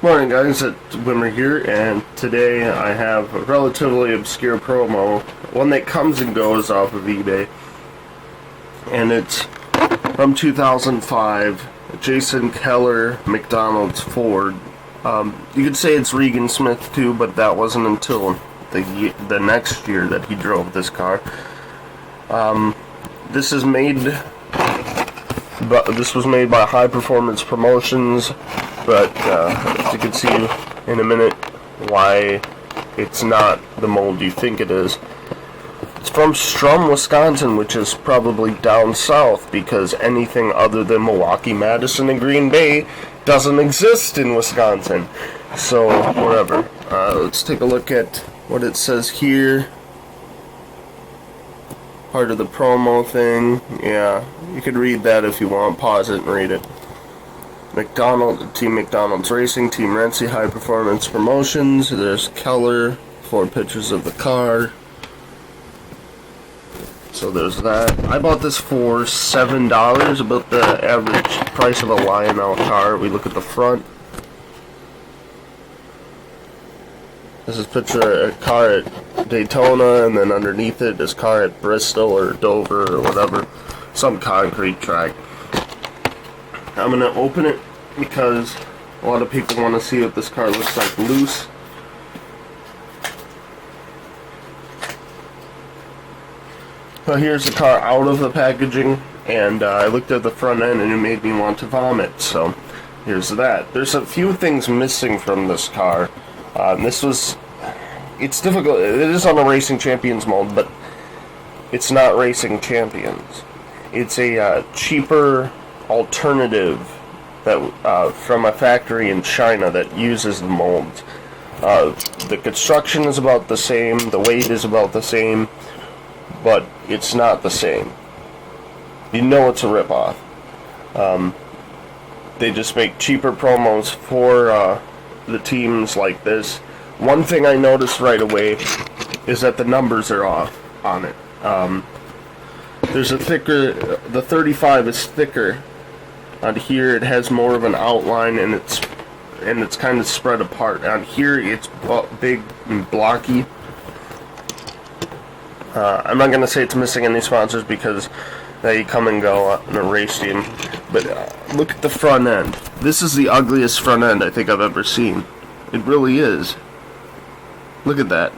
Morning guys, it's Wimmer here, and today I have a relatively obscure promo, one that comes and goes off of eBay, and it's from 2005, Jason Keller McDonald's Ford. You could say it's Regan Smith too, but that wasn't until the next year that he drove this car. This was made by High Performance Promotions. But as you can see in a minute why it's not the mold you think it is. It's from Strum, Wisconsin, which is probably down south because anything other than Milwaukee, Madison, and Green Bay doesn't exist in Wisconsin. So, whatever. Let's take a look at what it says here. Part of the promo thing. Yeah, you could read that if you want. Pause it and read it. Team McDonald's Racing, Team Renzi, High Performance Promotions. There's Keller, 4 pictures of the car. So there's that. I bought this for $7, about the average price of a Lionel car. We look at the front. This is a picture of a car at Daytona, and then underneath it is a car at Bristol or Dover or whatever, some concrete track. I'm going to open it because a lot of people want to see what this car looks like loose. So here's the car out of the packaging, and I looked at the front end and it made me want to vomit. So here's that. There's a few things missing from this car. It's difficult. It is on a Racing Champions mold, but it's not Racing Champions. It's a cheaper alternative that from a factory in China that uses the molds. The construction is about the same, the weight is about the same, but it's not the same. You know it's a ripoff. They just make cheaper promos for the teams like this. One thing I noticed right away is that the numbers are off on it. There's a thicker, the 35 is thicker. On here it has more of an outline, and it's kind of spread apart. On here it's big and blocky. I'm not going to say it's missing any sponsors because they come and go in a race team. But look at the front end. This is the ugliest front end I think I've ever seen. It really is. Look at that.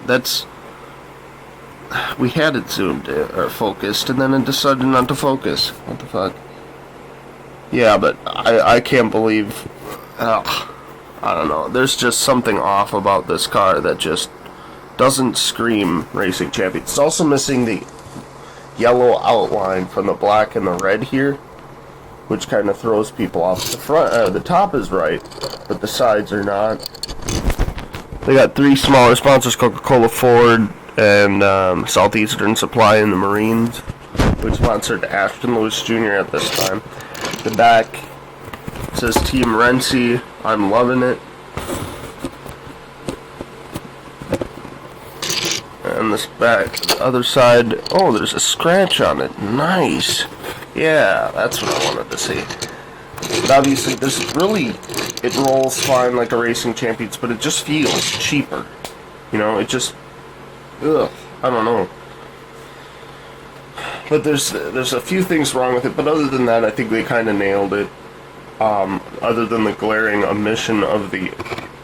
We had it zoomed or focused, and then it decided not to focus. What the fuck? Yeah, but I can't believe... I don't know. There's just something off about this car that just doesn't scream Racing Champion. It's also missing the yellow outline from the black and the red here, which kind of throws people off. The front, the top is right, but the sides are not. They got 3 smaller sponsors: Coca-Cola, Ford, and Southeastern Supply and the Marines, which sponsored Ashton Lewis Jr. at this time. The back says Team Renzi. I'm loving it. And this back, the other side, oh, there's a scratch on it. Nice. Yeah, that's what I wanted to see. But obviously, it rolls fine like a Racing Champions, but it just feels cheaper. You know, it just, I don't know. But there's a few things wrong with it, but other than that, I think they kind of nailed it. Other than the glaring omission of the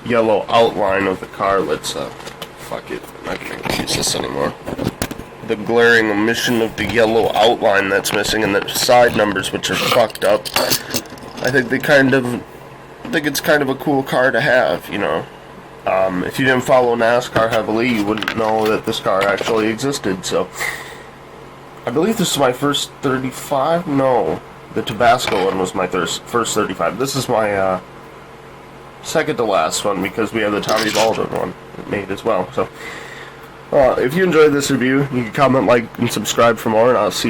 yellow outline of the car, let's, fuck it, I'm not gonna use this anymore. The glaring omission of the yellow outline that's missing, and the side numbers, which are fucked up. I think it's kind of a cool car to have, you know. If you didn't follow NASCAR heavily, you wouldn't know that this car actually existed, so... I believe this is my first 35. No, the Tabasco one was my first 35. This is my second to last one because we have the Tommy Baldwin one made as well. So, if you enjoyed this review, you can comment, like, and subscribe for more, and I'll see you.